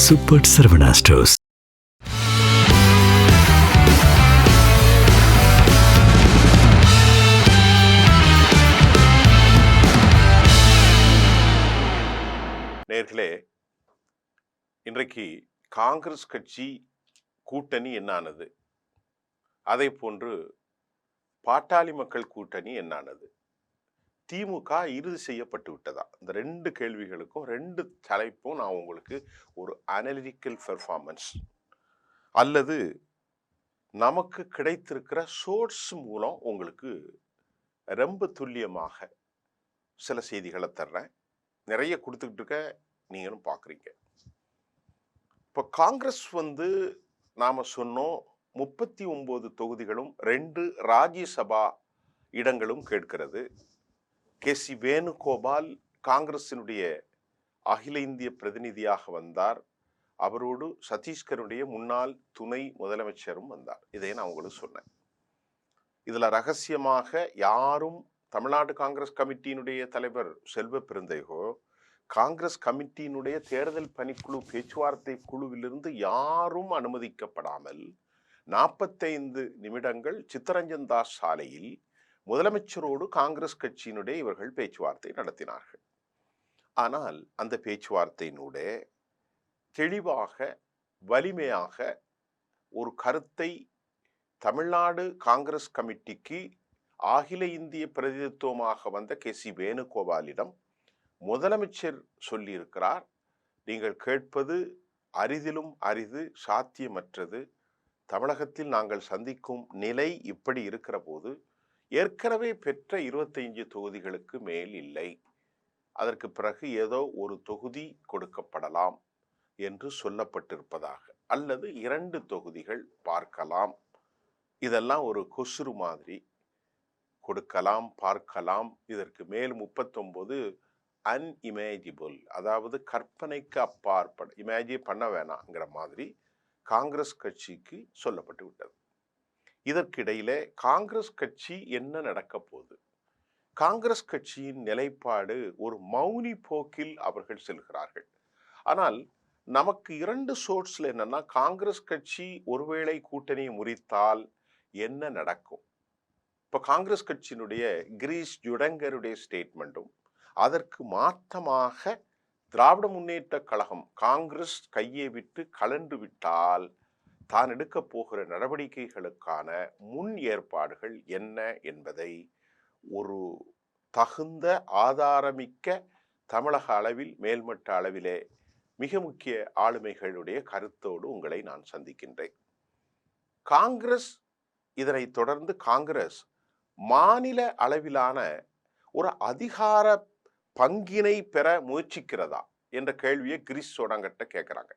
Super Saravana stores. நேர்களே, இன்றைக்கு காங்கிரஸ் கட்சி கூட்டணி என்னானது, அதே போன்று பாட்டாளி மக்கள் கூட்டணி என்னானது, திமுக இறுதி செய்யப்பட்டு விட்டதா? இந்த ரெண்டு கேள்விகளுக்கும் ரெண்டு தலைப்பும் நான் உங்களுக்கு ஒரு அனலிட்டிக்கல் பெர்ஃபார்மன்ஸ் அல்லது நமக்கு கிடைத்திருக்கிற சோர்ஸ் மூலம் உங்களுக்கு ரொம்ப துல்லியமாக சில செய்திகளை தர்றேன். நிறைய கொடுத்துக்கிட்டு இருக்க, நீங்களும் பார்க்குறீங்க. இப்போ காங்கிரஸ் நாம் சொன்னோம் 39 தொகுதிகளும் 2 ராஜ்யசபா இடங்களும் கேட்கிறது. KC வேணுகோபால் காங்கிரசினுடைய அகில இந்திய பிரதிநிதியாக வந்தார். அவரோடு சத்தீஸ்கருடைய முன்னாள் துணை முதலமைச்சரும் வந்தார். இதை நான் உங்களுக்கு சொன்னேன். இதில் ரகசியமாக யாரும் தமிழ்நாடு காங்கிரஸ் கமிட்டியினுடைய தலைவர் செல்வ பெருந்தகையோ காங்கிரஸ் கமிட்டியினுடைய தேர்தல் பணிக்குழு பேச்சுவார்த்தை குழுவிலிருந்து யாரும் அனுமதிக்கப்படாமல் 45 நிமிடங்கள் சித்தரஞ்சன் தாஸ் சாலையில் முதலமைச்சரோடு காங்கிரஸ் கட்சியினுடைய இவர்கள் பேச்சுவார்த்தை நடத்தினார்கள். ஆனால் அந்த பேச்சுவார்த்தையினுடைய தெளிவாக வலிமையாக ஒரு கருத்தை தமிழ்நாடு காங்கிரஸ் கமிட்டிக்கு அகில இந்திய பிரதிநிதித்துவமாக வந்த KC வேணுகோபாலிடம் முதலமைச்சர் சொல்லியிருக்கிறார். நீங்கள் கேட்பது அரிதிலும் அரிது, சாத்தியமற்றது. தமிழகத்தில் நாங்கள் சந்திக்கும் நிலை இப்படி இருக்கிற போது ஏற்கனவே பெற்ற 25 தொகுதிகளுக்கு மேல் இல்லை, அதற்கு பிறகு ஏதோ ஒரு தொகுதி கொடுக்கப்படலாம் என்று சொல்லப்பட்டிருப்பதாக, அல்லது 2 தொகுதிகள் பார்க்கலாம், இதெல்லாம் ஒரு கொசுறு மாதிரி கொடுக்கலாம் பார்க்கலாம், இதற்கு மேல் 39 அன்இமேஜிபிள், அதாவது கற்பனைக்கு அப்பாற்பட, இமேஜின் பண்ண வேணாங்கிற மாதிரி காங்கிரஸ் கட்சிக்கு சொல்லப்பட்டு விட்டது. இதற்கிடையிலே காங்கிரஸ் கட்சி என்ன நடக்க போகுது? காங்கிரஸ் கட்சியின் நிலைப்பாடு ஒரு மௌனி போக்கில் அவர்கள் செல்கிறார்கள். ஆனால் நமக்கு 2 சோர்ஸ்ல என்னன்னா, காங்கிரஸ் கட்சி ஒருவேளை கூட்டணியை முறித்தால் என்ன நடக்கும்? இப்ப காங்கிரஸ் கட்சியினுடைய கிரீஷ் ஜுடங்கருடைய ஸ்டேட்மெண்ட்டும், அதற்கு மாற்றமாக திராவிட முன்னேற்ற கழகம் காங்கிரஸ் கையை விட்டு கலண்டு விட்டால் தான் எடுக்க போகிற நடவடிக்கைகளுக்கான முன் ஏற்பாடுகள் என்ன என்பதை ஒரு தகுந்த ஆதாரமிக்க தமிழக அளவில் மேல்மட்ட அளவிலே மிக முக்கிய ஆளுமைகளுடைய கருத்தோடு உங்களை நான் சந்திக்கின்றேன். காங்கிரஸ் இதனை தொடர்ந்து காங்கிரஸ் மாநில அளவிலான ஒரு அதிகார பங்கினை பெற முயற்சிக்கிறதா என்ற கேள்வியை கிரீஷ் ஜுடங்கர்ட்ட கேட்கிறாங்க.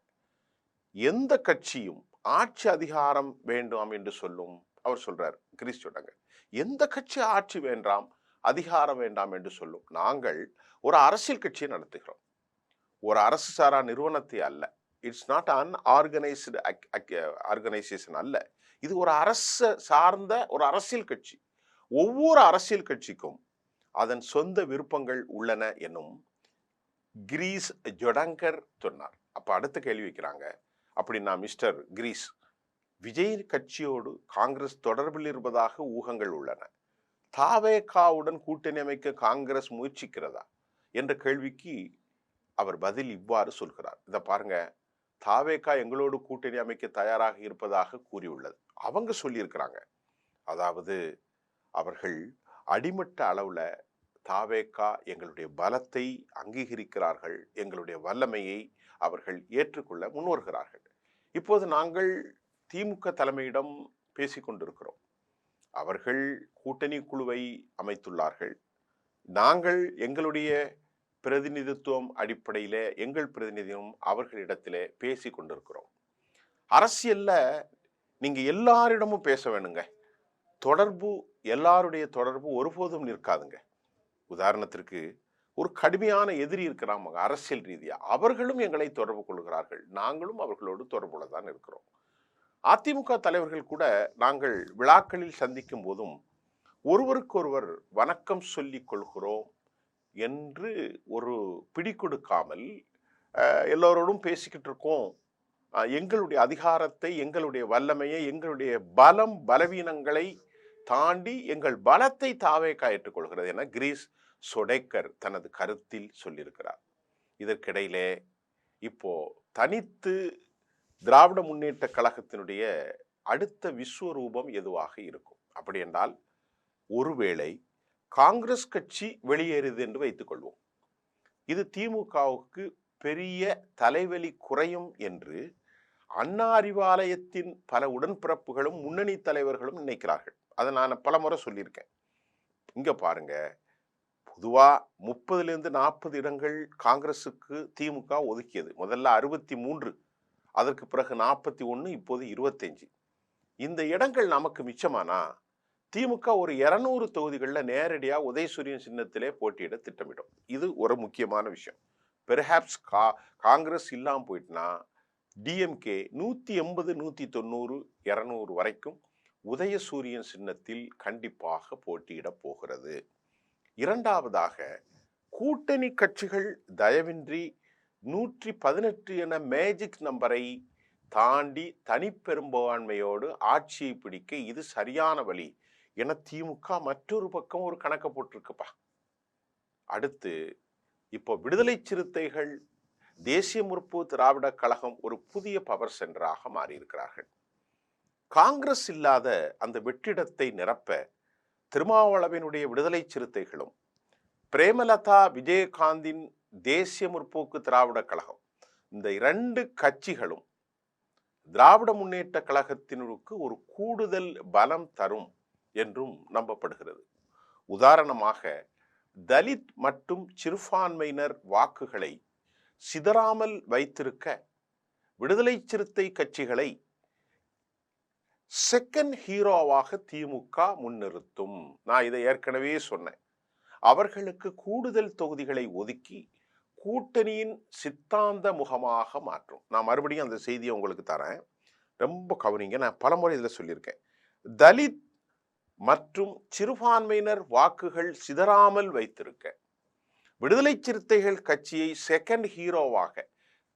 எந்த கட்சியும் ஆட்சி அதிகாரம் வேண்டாம் என்று சொல்லும். அவர் சொல்றார், கிரீஷ் ஜுடங்கர், எந்த கட்சி ஆட்சி வேண்டாம் அதிகாரம் வேண்டாம் என்று சொல்லும். நாங்கள் ஒரு அரசியல் கட்சியை நடத்துகிறோம், ஒரு அரசு சாரா நிறுவனத்தை அல்ல. இட்ஸ் நாட் அன்ஆர்கனைஸ்டு ஆர்கனைசேஷன் அல்ல, இது ஒரு அரசு சார்ந்த ஒரு அரசியல் கட்சி. ஒவ்வொரு அரசியல் கட்சிக்கும் அதன் சொந்த விருப்பங்கள் உள்ளன என்னும் கிரீஷ் ஜுடங்கர் சொன்னார். அப்ப அடுத்த கேள்வி வைக்கிறாங்க, அப்படின்னா மிஸ்டர் கிரீஷ், விஜய் கட்சியோடு காங்கிரஸ் தொடர்பில் இருப்பதாக ஊகங்கள் உள்ளன, தாவேகாவுடன் கூட்டணி அமைக்க காங்கிரஸ் முயற்சிக்கிறதா என்ற கேள்விக்கு அவர் பதில் இவ்வாறு சொல்கிறார். இதை பாருங்க, தாவேகா எங்களோடு கூட்டணி அமைக்க தயாராக இருப்பதாக கூறியுள்ளது. அவங்க சொல்லியிருக்கிறாங்க, அதாவது அவர்கள் அடிமட்ட அளவுல தாவேகா எங்களுடைய பலத்தை அங்கீகரிக்கிறார்கள், எங்களுடைய வல்லமையை அவர்கள் ஏற்றுக்கொள்ள முன்வருகிறார்கள். இப்போது நாங்கள் திமுக தலைமையிடம் பேசிக்கொண்டிருக்கிறோம். அவர்கள் கூட்டணி குழுவை அமைத்துள்ளார்கள். நாங்கள் எங்களுடைய பிரதிநிதித்துவம் அடிப்படையிலே எங்கள் பிரதிநிதியும் அவர்களிடத்திலே பேசி கொண்டிருக்கிறோம். அரசியல்ல நீங்க எல்லாரிடமும் பேச வேணுங்க. தொடர்பு, எல்லாருடைய தொடர்பு ஒருபோதும் நிற்காதுங்க. உதாரணத்திற்கு ஒரு கடுமையான எதிரி இருக்கிறாங்க அரசியல் ரீதியா, அவர்களும் எங்களை தொடர்பு கொள்கிறார்கள், நாங்களும் அவர்களோடு தொடர்புல தான் இருக்கிறோம். அதிமுக தலைவர்கள் கூட நாங்கள் விழாக்களில் சந்திக்கும் போதும் ஒருவருக்கொருவர் வணக்கம் சொல்லிக் கொள்கிறோம் என்று ஒரு பிடி கொடுக்காமல் எல்லோரோடும் பேசிக்கிட்டு இருக்கோம். எங்களுடைய அதிகாரத்தை, எங்களுடைய வல்லமையை, எங்களுடைய பலம் பலவீனங்களை தாண்டி எங்கள் பலத்தை தாவேகா ஏற்றுக்கொள்கிறது என கிரீஸ் சொடேக்கர் தனது கருத்தில் சொல்லியிருக்கிறார். இதற்கிடையிலே இப்போ தனித்து திராவிட முன்னேற்ற கழகத்தினுடைய அடுத்த விஸ்வரூபம் எதுவாக இருக்கும்? அப்படி என்றால், ஒருவேளை காங்கிரஸ் கட்சி வெளியேறுது என்று வைத்துக் கொள்வோம். இது திமுகவுக்கு பெரிய தலைவலி குறையும் என்று அண்ணா அறிவாலயத்தின் பல உடன்பிறப்புகளும் முன்னணி தலைவர்களும் நினைக்கிறார்கள். அதை நான் பலமுறை சொல்லியிருக்கேன். இங்க பாருங்க, பொதுவா 30லிருந்து 40 இடங்கள் காங்கிரசுக்கு திமுக ஒதுக்கியது. முதல்ல 63, அதற்கு பிறகு 41, இப்போது 25. இந்த இடங்கள் நமக்கு மிச்சமானா திமுக ஒரு 200 தொகுதிகளில் நேரடியா உதயசூரியன் சின்னத்திலே போட்டியிட திட்டமிடும். இது ஒரு முக்கியமான விஷயம். பெர்ஹாப்ஸ் காங்கிரஸ் இல்லாம போயிட்டுனா டிஎம்கே 180, 190, 200 வரைக்கும் உதயசூரியன் சின்னத்தில் கண்டிப்பாக போட்டியிட போகிறது. இரண்டாவதாக, கூட்டணி கட்சிகள் தயவின்றி 118 என மேஜிக் நம்பரை தாண்டி தனிப்பெரும்பான்மையோடு ஆட்சியை பிடிக்க இது சரியான வழி என திமுக மற்றொரு பக்கம் ஒரு கணக்க போட்டிருக்குப்பா. அடுத்து, இப்போ விடுதலை சிறுத்தைகள், தேசிய முற்போக்கு திராவிட கழகம் ஒரு புதிய பவர் சென்டராக மாறியிருக்கிறார்கள். காங்கிரஸ் இல்லாத அந்த வெற்றிடத்தை நிரப்ப திருமாவளவனுடைய விடுதலை சிறுத்தைகளும், பிரேமலதா விஜயகாந்தின் தேசிய முற்போக்கு திராவிட கழகம், இந்த 2 கட்சிகளும் திராவிட முன்னேற்ற கழகத்தினருக்கு ஒரு கூடுதல் பலம் தரும் என்றும் நம்பப்படுகிறது. உதாரணமாக, தலித் மற்றும் சிறுபான்மையினர் வாக்குகளை சிதறாமல் வைத்திருக்க விடுதலை சிறுத்தை கட்சிகளை செகண்ட் ஹீரோவாக திமுக முன்னிறுத்தும். நான் இதை ஏற்கனவே சொன்னேன். அவர்களுக்கு கூடுதல் தொகுதிகளை ஒதுக்கி கூட்டணியின் சித்தாந்த முகமாக மாற்றும். நான் மறுபடியும் அந்த செய்தியை உங்களுக்கு தரேன், ரொம்ப கவனிங்க. நான் பலமுறை இதில் சொல்லியிருக்கேன். தலித் மற்றும் சிறுபான்மையினர் வாக்குகள் சிதறாமல் வைத்திருக்க விடுதலை சிறுத்தைகள் கட்சியை செகண்ட் ஹீரோவாக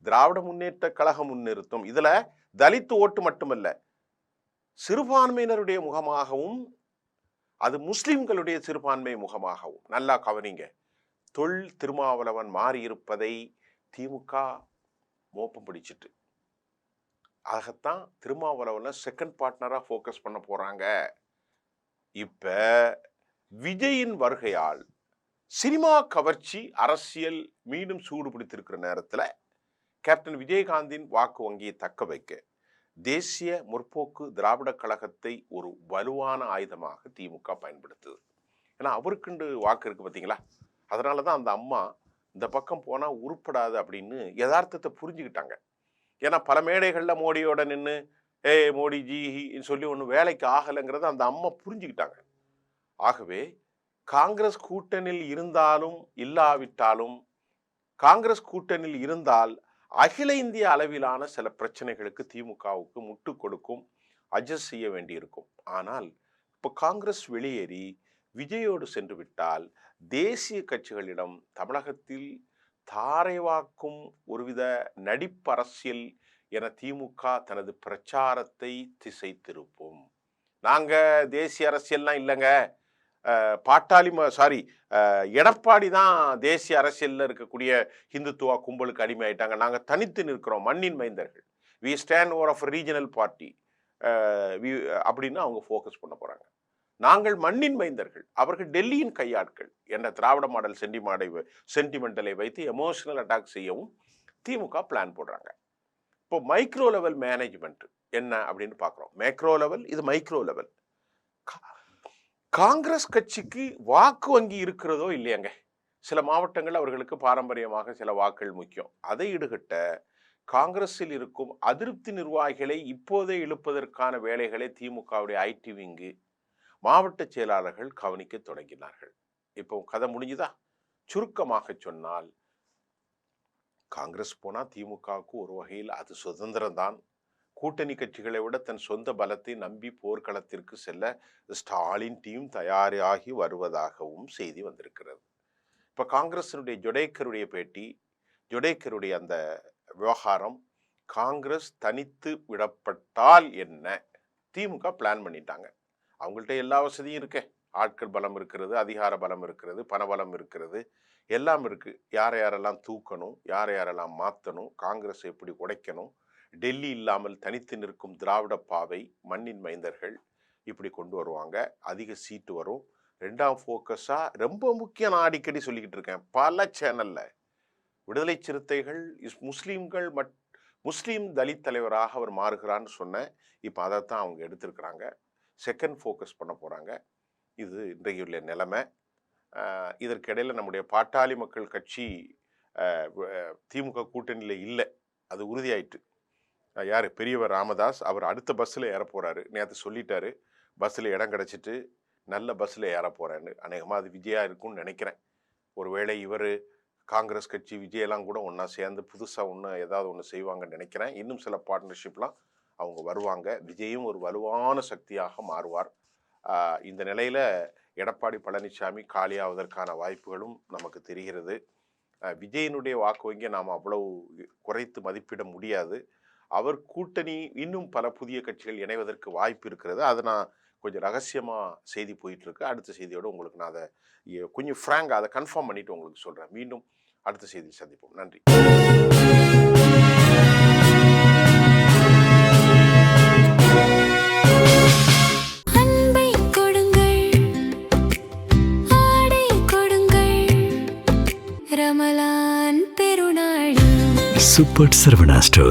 திராவிட முன்னேற்ற கழகம் முன்னிறுத்தும். இதுல தலித் ஓட்டு மட்டுமல்ல, சிறுபான்மையினருடைய முகமாகவும், அது முஸ்லிம்களுடைய சிறுபான்மை முகமாகவும். நல்லா கவனிங்க. தொல் திருமாவளவன் மாறியிருப்பதை திமுக மோப்பம் பிடிச்சிட்டு, ஆகத்தான் திருமாவளவனை செகண்ட் பார்ட்னரா போக்கஸ் பண்ண போறாங்க. இப்ப விஜயின் வருகையால் சினிமா கவர்ச்சி அரசியல் மீண்டும் சூடு பிடித்திருக்கிற நேரத்தில் கேப்டன் விஜயகாந்தின் வாக்கு வங்கியை தக்க வைக்க தேசிய முற்போக்கு திராவிட கழகத்தை ஒரு வலுவான ஆயுதமாக திமுக பயன்படுத்துது. ஏன்னா அவருக்குண்டு வாக்கு இருக்கு பார்த்தீங்களா. அதனாலதான் அந்த அம்மா இந்த பக்கம் போனா உருப்படாது அப்படின்னு யதார்த்தத்தை புரிஞ்சுக்கிட்டாங்க. ஏன்னா பல மேடைகள்ல மோடியோட நின்று மோடிஜி சொல்லி ஒன்றும் வேலைக்கு ஆகலைங்கிறத அந்த அம்மா புரிஞ்சுக்கிட்டாங்க. ஆகவே காங்கிரஸ் கூட்டணியில் இருந்தாலும் இல்லாவிட்டாலும், காங்கிரஸ் கூட்டணியில் இருந்தால் அகில இந்திய அளவிலான சில பிரச்சனைகளுக்கு திமுகவுக்கு முட்டு கொடுக்கும், அட்ஜஸ்ட் செய்ய வேண்டியிருக்கும். ஆனால் இப்போ காங்கிரஸ் வெளியேறி விஜயோடு சென்று விட்டால் தேசிய கட்சிகளிடம் தமிழகத்தில் தாரை வாக்கும் ஒருவித நடிப்பரசியல் என திமுக தனது பிரச்சாரத்தை திசை திருப்பும். நாங்க தேசிய அரசியல்லாம் இல்லைங்க, எடப்பாடி தான் தேசிய அரசியல்ல இருக்கக்கூடிய இந்துத்துவா கும்பலுக்கு அடிமை ஆயிட்டாங்க, நாங்க தனித்து நிற்கிறோம், மண்ணின் மைந்தர்கள், we stand over of regional party அப்படின்னு அவங்க ஃபோக்கஸ் பண்ண போறாங்க. நாங்கள் மண்ணின் மைந்தர்கள், அவர்கள் டெல்லியின் கையாட்கள் என்ற திராவிட மாடல் சென்டிமெண்டலை வைத்து எமோஷனல் அட்டாக் செய்யவும் திமுக பிளான் போடுறாங்க. இப்போ மைக்ரோ லெவல் மேனேஜ்மெண்ட் என்ன அப்படின்னு பார்க்குறோம். மேக்ரோ லெவல், இது மைக்ரோ லெவல். காங்கிரஸ் கட்சிக்கு வாக்கு வங்கி இருக்கிறதோ இல்லையாங்க, சில மாவட்டங்கள் அவர்களுக்கு பாரம்பரியமாக சில வாக்குகள் முக்கியம். அதை ஈடுகட்ட காங்கிரஸில் இருக்கும் அதிருப்தி நிர்வாகிகளை இப்போதே இழுப்பதற்கான வேலைகளை திமுகவுடைய ஐடி விங்கு, மாவட்ட செயலாளர்கள் கவனிக்க தொடங்கினார்கள். இப்போ கதை முடிஞ்சுதா? சுருக்கமாக சொன்னால், காங்கிரஸ் போனா திமுகவுக்கு ஒரு வகையில் அது சுதந்திரம் தான். கூட்டணி கட்சிகளை விட தன் சொந்த பலத்தை நம்பி போர்க்களத்திற்கு செல்ல ஸ்டாலின் டீம் தயாராகி வருவதாகவும் செய்தி வந்திருக்கிறது. இப்ப காங்கிரசினுடைய ஜொடேக்கருடைய பேட்டி, ஜொடேகருடைய அந்த விவகாரம் காங்கிரஸ் தனித்து விடப்பட்டால் என்ன, திமுக பிளான் பண்ணிட்டாங்க. அவங்கள்ட்ட எல்லா வசதியும் இருக்கே, ஆட்கள் பலம் இருக்கிறது, அதிகார பலம் இருக்கிறது, பணபலம் இருக்கிறது, எல்லாம் இருக்கு. யாரை யாரெல்லாம் தூக்கணும், யாரை யாரெல்லாம் மாற்றணும், காங்கிரஸ் எப்படி உடைக்கணும், டெல்லி இல்லாமல் தனித்து நிற்கும் திராவிட பாவை, மண்ணின் மைந்தர்கள் இப்படி கொண்டு வருவாங்க. அதிக சீட்டு வரும். ரெண்டாம் ஃபோக்கஸாக ரொம்ப முக்கியம், நான் அடிக்கடி சொல்லிக்கிட்டு இருக்கேன் பல சேனலில், விடுதலை சிறுத்தைகள் முஸ்லீம்கள் முஸ்லீம் தலித் தலைவராக அவர் மாறுகிறான்னு சொன்னேன். இப்போ அதைத்தான் அவங்க எடுத்திருக்கிறாங்க. செகண்ட் ஃபோக்கஸ் பண்ண போகிறாங்க. இது இன்றைய உள்ள நிலைமை. இதற்கிடையில் நம்முடைய பாட்டாளி மக்கள் கட்சி திமுக கூட்டணியில் இல்லை, அது உறுதியாயிட்டு. யார், பெரியவர் ராமதாஸ், அவர் அடுத்த பஸ்ஸில் ஏற போகிறாரு. நேற்று சொல்லிட்டாரு, பஸ்ஸில் இடம் கிடச்சிட்டு நல்ல பஸ்ஸில் ஏற போகிறேன்னு. அநேகமாக அது விஜயா இருக்கும்னு நினைக்கிறேன். ஒருவேளை இவர் காங்கிரஸ் கட்சி விஜயெல்லாம் கூட ஒன்றா சேர்ந்து புதுசாக ஏதாவது ஒன்று செய்வாங்கன்னு நினைக்கிறேன். இன்னும் சில பார்ட்னர்ஷிப்லாம் அவங்க வருவாங்க. விஜயும் ஒரு வலுவான சக்தியாக மாறுவார். இந்த நிலையில் எடப்பாடி பழனிசாமி காலியாவதற்கான வாய்ப்புகளும் நமக்கு தெரிகிறது. விஜயனுடைய வாக்கு வங்கியை நாம் அவ்வளவு குறைத்து மதிப்பிட முடியாது. அவர் கூட்டணி இன்னும் பல புதிய கட்சிகள் இணைவதற்கு வாய்ப்பு இருக்கிறது. அதை நான் கொஞ்சம் ரகசியமாக செய்தி போயிட்டுருக்கு. அடுத்த செய்தியோடு உங்களுக்கு நான் அதை கொஞ்சம் ஃப்ராங்காக அதை கன்ஃபார்ம் பண்ணிவிட்டு உங்களுக்கு சொல்கிறேன். மீண்டும் அடுத்த செய்தியில் சந்திப்போம். நன்றி. Super Sarvana Stores.